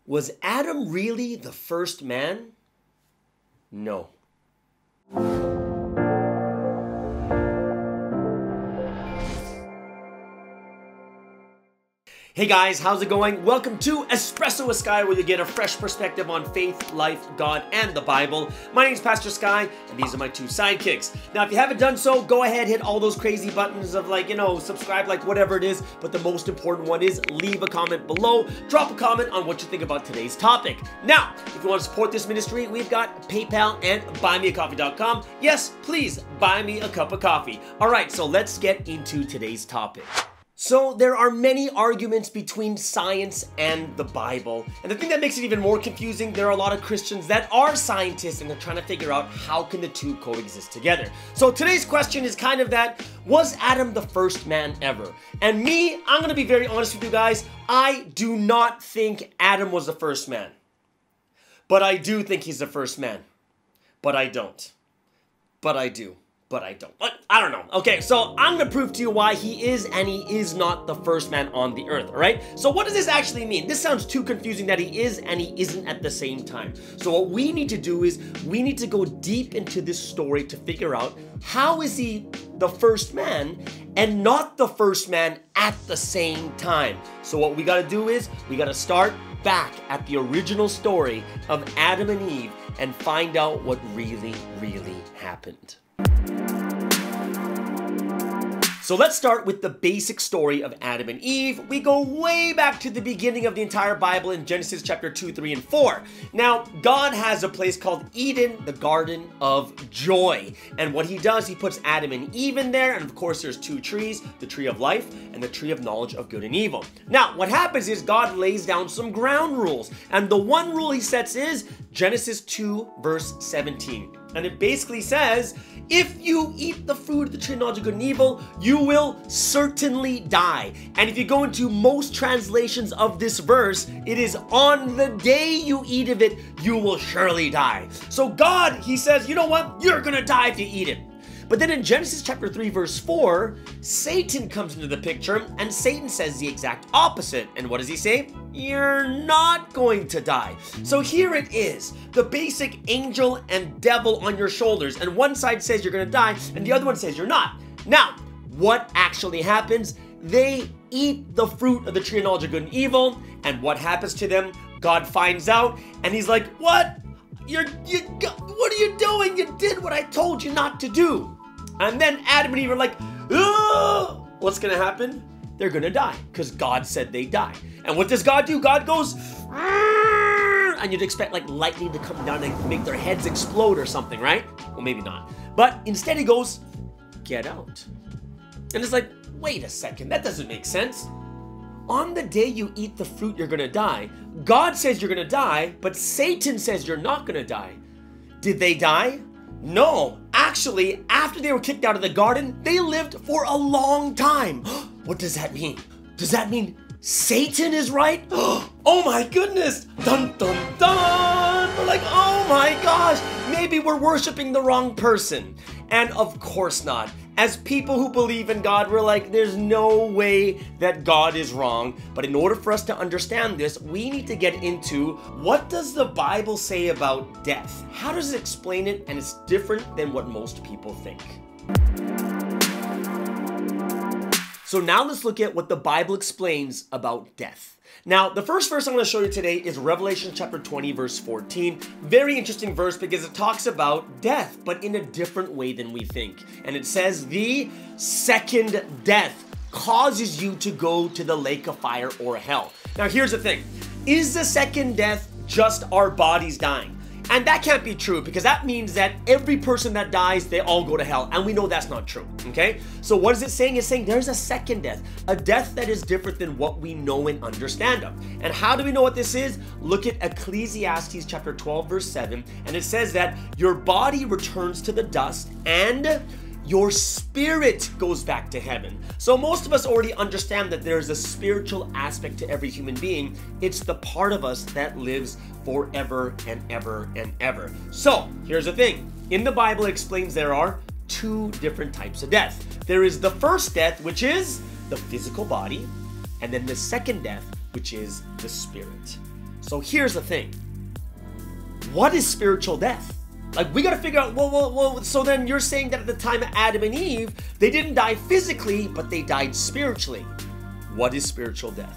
Was Adam really the first man? No. Hey guys, how's it going? Welcome to Espresso with Sky, where you get a fresh perspective on faith, life, God, and the Bible. My name's Pastor Sky, and these are my two sidekicks. Now, if you haven't done so, go ahead, hit all those crazy buttons of subscribe, whatever it is. But the most important one is leave a comment below. Drop a comment on what you think about today's topic. Now, if you want to support this ministry, we've got PayPal and buymeacoffee.com. Yes, please buy me a cup of coffee. All right, so let's get into today's topic. So there are many arguments between science and the Bible. And the thing that makes it even more confusing, there are a lot of Christians that are scientists and they're trying to figure out how can the two coexist together. So today's question is kind of that, was Adam the first man ever? And me, I'm gonna be very honest with you guys, I do not think Adam was the first man. But I do think he's the first man. But I don't. But I do. But I don't. I don't know. Okay, so I'm gonna prove to you why he is and he is not the first man on the earth, all right? So what does this actually mean? This sounds too confusing that he is and he isn't at the same time. So what we need to do is we need to go deep into this story to figure out how is he the first man and not the first man at the same time. So what we gotta do is we gotta start back at the original story of Adam and Eve and find out what really happened. So let's start with the basic story of Adam and Eve. We go way back to the beginning of the entire Bible in Genesis chapter 2, 3, and 4. Now, God has a place called Eden, the Garden of Joy. And what he does, he puts Adam and Eve in there. And of course, there's two trees, the tree of life and the tree of knowledge of good and evil. Now, what happens is God lays down some ground rules. And the one rule he sets is Genesis 2, verse 17. And it basically says, if you eat the fruit of the tree of knowledge of good and evil, you will certainly die. And if you go into most translations of this verse, it is on the day you eat of it, you will surely die. So God, he says, you know what? You're gonna die if you eat it. But then in Genesis chapter 3, verse 4, Satan comes into the picture and Satan says the exact opposite. And what does he say? You're not going to die. So here it is, the basic angel and devil on your shoulders. And one side says you're gonna die and the other one says you're not. Now, what actually happens? They eat the fruit of the tree of knowledge of good and evil. And what happens to them? God finds out and he's like, what? What are you doing? You did what I told you not to do. And then Adam and Eve are like, oh, what's gonna happen? They're gonna die because God said they die. And what does God do? God goes, and you'd expect like lightning to come down and make their heads explode or something, right? Well, maybe not. But instead he goes, get out. And it's like, wait a second, that doesn't make sense. On the day you eat the fruit, you're gonna die. God says you're gonna die, but Satan says you're not gonna die. Did they die? No, actually, after they were kicked out of the garden, they lived for a long time. What does that mean? Does that mean Satan is right? Oh my goodness! Dun dun dun! We're like, oh my gosh, maybe we're worshiping the wrong person. And of course not. As people who believe in God, we're like, there's no way that God is wrong. But in order for us to understand this, we need to get into what does the Bible say about death? How does it explain it? And it's different than what most people think. So now let's look at what the Bible explains about death. Now, the first verse I'm going to show you today is Revelation chapter 20, verse 14. Very interesting verse because it talks about death, but in a different way than we think. And it says, the second death causes you to go to the lake of fire or hell. Now, here's the thing. Is the second death just our bodies dying? And that can't be true because that means that every person that dies, they all go to hell. And we know that's not true, okay? So what is it saying? It's saying there's a second death, a death that is different than what we know and understand of. And how do we know what this is? Look at Ecclesiastes chapter 12, verse 7. And it says that your body returns to the dust and your spirit goes back to heaven. So most of us already understand that there's a spiritual aspect to every human being. It's the part of us that lives forever and ever and ever. So here's the thing. In the Bible, it explains there are two different types of death. There is the first death, which is the physical body, and then the second death, which is the spirit. So here's the thing. What is spiritual death? Like, we got to figure out, well, so then you're saying that at the time of Adam and Eve, they didn't die physically, but they died spiritually. What is spiritual death?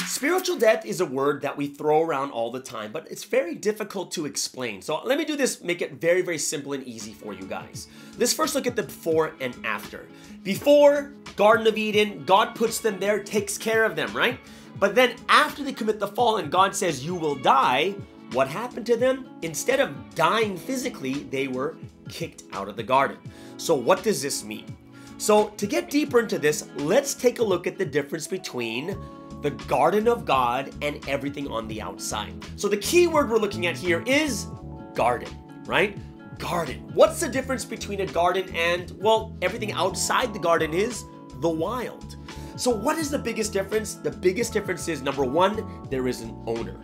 Spiritual death is a word that we throw around all the time, but it's very difficult to explain. So let me do this, make it very, very simple and easy for you guys. Let's first look at the before and after. Before, Garden of Eden, God puts them there, takes care of them, right? But then after they commit the fall and God says, you will die, what happened to them? Instead of dying physically, they were kicked out of the garden. So what does this mean? So to get deeper into this, let's take a look at the difference between the garden of God and everything on the outside. So the key word we're looking at here is garden, right? Garden. What's the difference between a garden and, well, everything outside the garden is the wild. So what is the biggest difference? The biggest difference is, number one, there is an owner.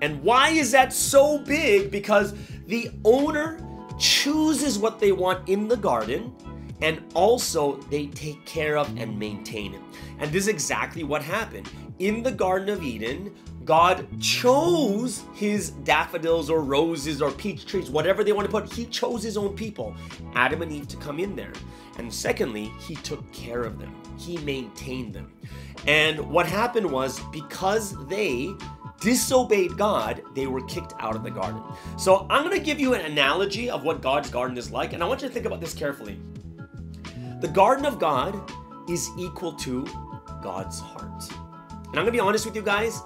And why is that so big? Because the owner chooses what they want in the garden, and also they take care of and maintain it. And this is exactly what happened. In the Garden of Eden, God chose his daffodils or roses or peach trees, whatever they want to put. He chose his own people, Adam and Eve, to come in there. And secondly, he took care of them. He maintained them. And what happened was, because they disobeyed God, they were kicked out of the garden. So I'm going to give you an analogy of what God's garden is like, and I want you to think about this carefully. The garden of God is equal to God's heart. And I'm going to be honest with you guys,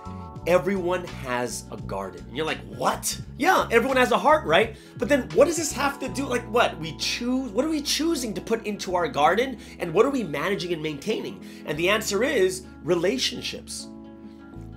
everyone has a garden. And you're like, what? Yeah, everyone has a heart, right? But then what does this have to do? Like what? We choose, what are we choosing to put into our garden? And what are we managing and maintaining? And the answer is relationships.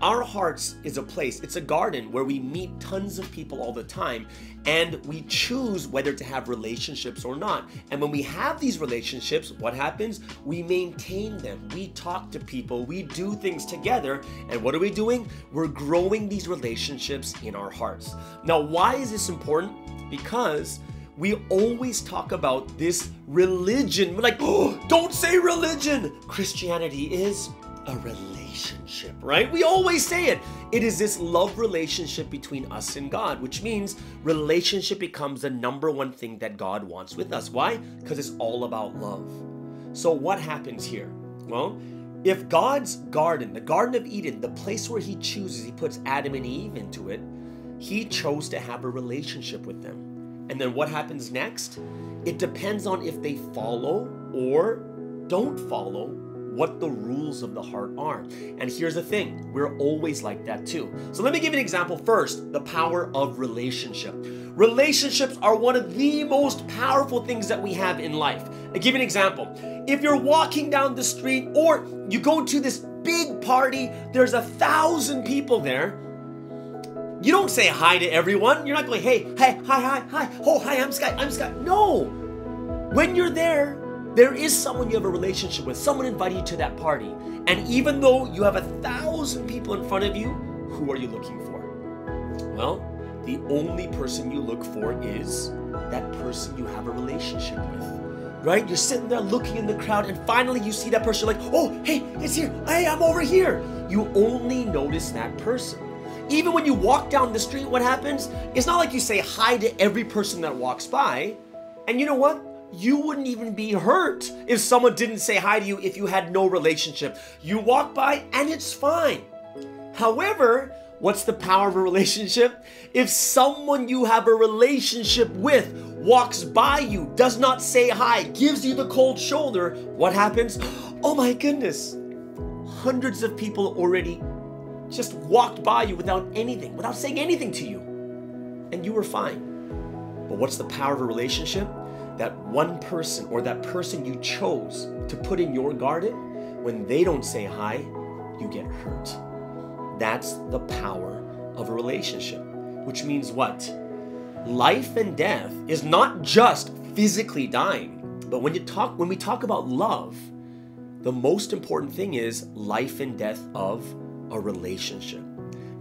Our hearts is a place, it's a garden where we meet tons of people all the time, and we choose whether to have relationships or not. And when we have these relationships, what happens? We maintain them. We talk to people, we do things together, and what are we doing? We're growing these relationships in our hearts. Now, why is this important? Because we always talk about this religion. We're like, oh, don't say religion. Christianity is a relationship, right? We always say it. It is this love relationship between us and God, which means relationship becomes the number one thing that God wants with us. Why? Because it's all about love. So what happens here? Well, if God's garden, the Garden of Eden, the place where he chooses, he puts Adam and Eve into it, he chose to have a relationship with them. And then what happens next? It depends on if they follow or don't follow what the rules of the heart are. And here's the thing, we're always like that too. So let me give you an example first, the power of relationship. Relationships are one of the most powerful things that we have in life. I'll give you an example. If you're walking down the street or you go to this big party, there's 1,000 people there, you don't say hi to everyone. You're not going, hey, hi. Oh, hi, I'm Scott. No. When you're there is someone you have a relationship with, someone invited you to that party. And even though you have 1,000 people in front of you, who are you looking for? Well, the only person you look for is that person you have a relationship with, right? You're sitting there looking in the crowd and finally you see that person, like, oh, hey, it's here. Hey, I'm over here. You only notice that person. Even when you walk down the street, what happens? It's not like you say hi to every person that walks by. And you know what? You wouldn't even be hurt if someone didn't say hi to you if you had no relationship. You walk by and it's fine. However, what's the power of a relationship? If someone you have a relationship with walks by you, does not say hi, gives you the cold shoulder, what happens? Oh my goodness. Hundreds of people already just walked by you without saying anything to you. And you were fine. But what's the power of a relationship? That one person or that person you chose to put in your garden, when they don't say hi, you get hurt. That's the power of a relationship, which means what? Life and death is not just physically dying, but when we talk about love, the most important thing is life and death of a relationship.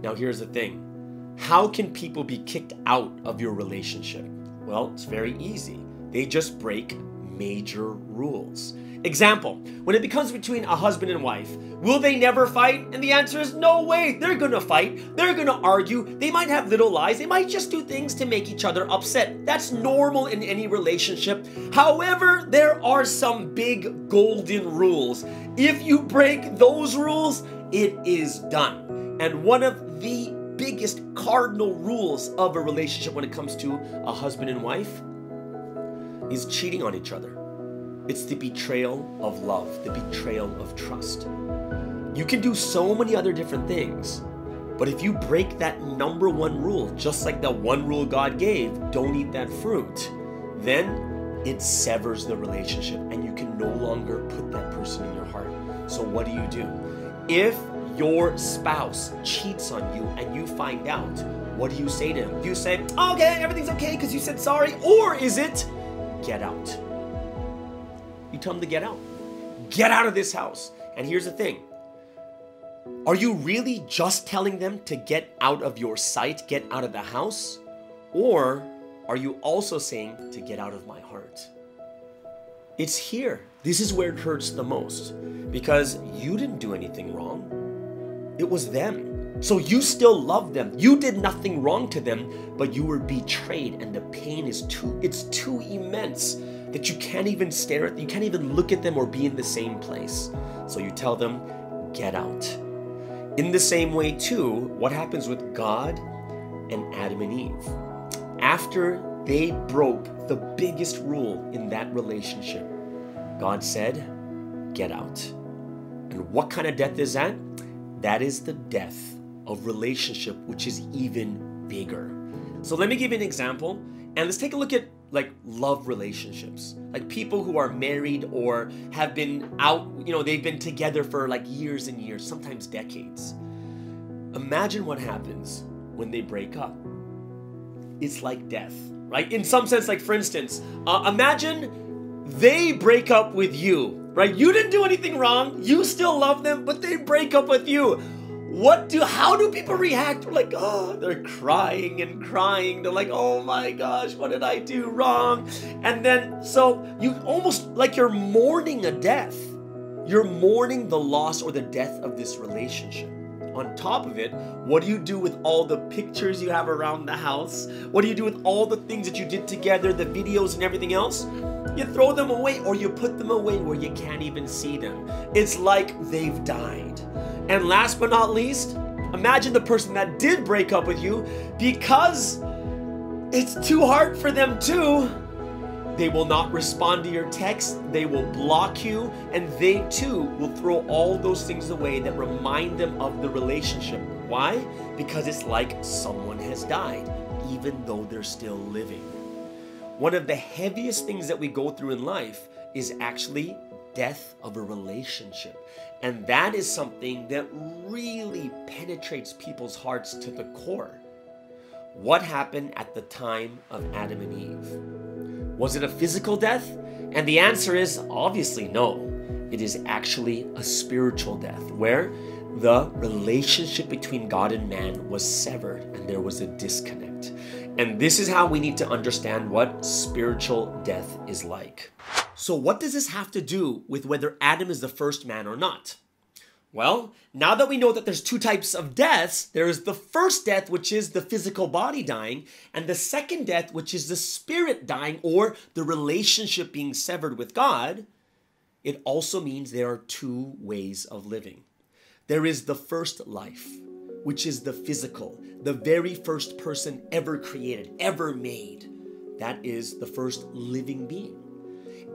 Now here's the thing. How can people be kicked out of your relationship? Well, it's very easy. They just break major rules. Example, when it becomes between a husband and wife, will they never fight? And the answer is no way. They're gonna fight. They're gonna argue. They might have little lies. They might just do things to make each other upset. That's normal in any relationship. However, there are some big golden rules. If you break those rules, it is done. And one of the biggest cardinal rules of a relationship when it comes to a husband and wife is cheating on each other. It's the betrayal of love, the betrayal of trust. You can do so many other different things, but if you break that number one rule, just like that one rule God gave, don't eat that fruit, then it severs the relationship and you can no longer put that person in your heart. So what do? If your spouse cheats on you and you find out, what do you say to him? Do you say, okay, everything's okay because you said sorry? Or is it, get out? You tell them to get out. Get out of this house. And here's the thing. Are you really just telling them to get out of your sight, get out of the house? Or are you also saying to get out of my heart? It's here. This is where it hurts the most because you didn't do anything wrong. It was them. So you still love them. You did nothing wrong to them, but you were betrayed and the pain is too immense that you can't even stare at them, you can't even look at them or be in the same place. So you tell them, get out. In the same way too, what happens with God and Adam and Eve? After they broke the biggest rule in that relationship, God said, get out. And what kind of death is that? That is the death of relationship, which is even bigger. So let me give you an example, and let's take a look at like love relationships, like people who are married or have been out, they've been together for like years and years, sometimes decades. Imagine what happens when they break up. It's like death, right? In some sense, like for instance, imagine they break up with you, right? You didn't do anything wrong. You still love them, but they break up with you. How do people react? They're like, oh, they're crying and crying. They're like, oh my gosh, what did I do wrong? And then, so you almost like you're mourning a death. You're mourning the loss or the death of this relationship. On top of it, what do you do with all the pictures you have around the house? What do you do with all the things that you did together, the videos and everything else? You throw them away or you put them away where you can't even see them. It's like they've died. And last but not least, imagine the person that did break up with you because it's too hard for them too. They will not respond to your text, they will block you, and they too will throw all those things away that remind them of the relationship. Why? Because it's like someone has died, even though they're still living. One of the heaviest things that we go through in life is actually death of a relationship. And that is something that really penetrates people's hearts to the core. What happened at the time of Adam and Eve? Was it a physical death? And the answer is obviously no. It is actually a spiritual death where the relationship between God and man was severed and there was a disconnect. And this is how we need to understand what spiritual death is like. So what does this have to do with whether Adam is the first man or not? Well, now that we know that there's two types of deaths, there is the first death, which is the physical body dying, and the second death, which is the spirit dying or the relationship being severed with God. It also means there are two ways of living. There is the first life, which is the physical, the very first person ever created, ever made. That is the first living being.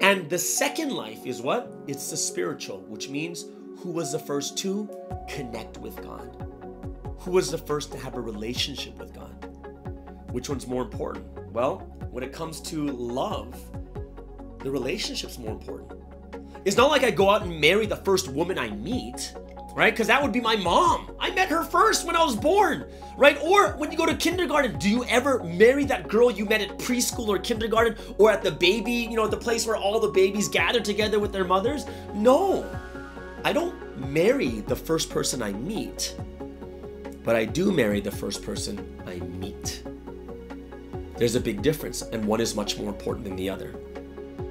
And the second life is what? It's the spiritual, which means who was the first to connect with God? Who was the first to have a relationship with God? Which one's more important? Well, when it comes to love, the relationship's more important. It's not like I go out and marry the first woman I meet, right? Because that would be my mom. I met her first when I was born, right? Or when you go to kindergarten, do you ever marry that girl you met at preschool or kindergarten or at the baby, the place where all the babies gather together with their mothers? No, I don't marry the first person I meet, but I do marry the first person I meet. There's a big difference, and one is much more important than the other.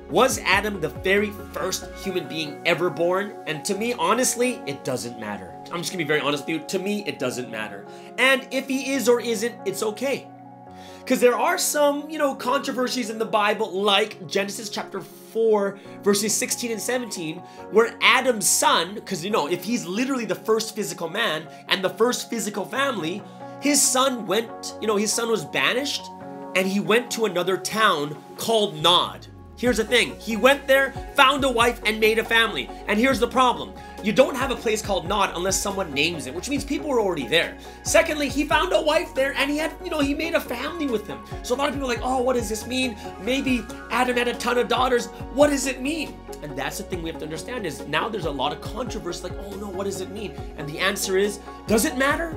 Was Adam the very first human being ever born? And to me, honestly, it doesn't matter. I'm just gonna be very honest with you. To me, it doesn't matter. And if he is or isn't, it's okay. Because there are some, controversies in the Bible, like Genesis chapter 4, verses 16 and 17, where Adam's son, because, if he's literally the first physical man and the first physical family, his son was banished and he went to another town called Nod. Here's the thing. He went there, found a wife, and made a family. And here's the problem. You don't have a place called Nod unless someone names it, which means people were already there. Secondly, he found a wife there and he had, he made a family with them. So a lot of people are like, oh, what does this mean? Maybe Adam had a ton of daughters. What does it mean? And that's the thing we have to understand is now there's a lot of controversy like, oh no, what does it mean? And the answer is, does it matter?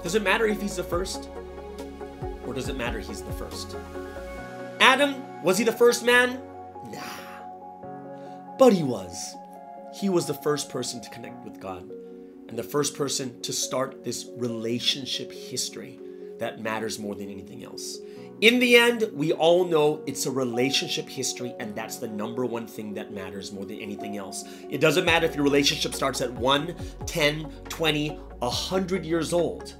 Does it matter if he's the first? Or does it matter he's the first? Adam, was he the first man? Nah. But he was. He was the first person to connect with God and the first person to start this relationship history that matters more than anything else. In the end, we all know it's a relationship history, and that's the number one thing that matters more than anything else. It doesn't matter if your relationship starts at 1, 10, 20, 100 years old.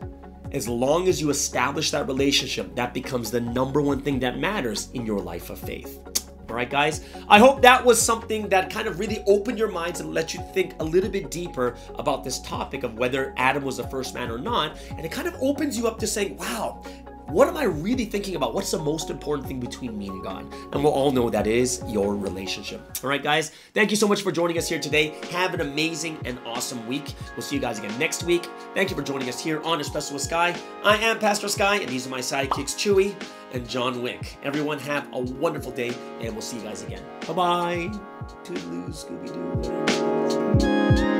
As long as you establish that relationship, that becomes the number one thing that matters in your life of faith. All right, guys, I hope that was something that kind of really opened your minds and let you think a little bit deeper about this topic of whether Adam was the first man or not. And it kind of opens you up to saying, wow, what am I really thinking about? What's the most important thing between me and God? And we'll all know that is your relationship. All right, guys, thank you so much for joining us here today. Have an amazing and awesome week. We'll see you guys again next week. Thank you for joining us here on Espresso with Sky. I am Pastor Sky, and these are my sidekicks, Chewy and John Wick. Everyone have a wonderful day, and we'll see you guys again. Bye-bye. Toodaloo, Scooby-Doo.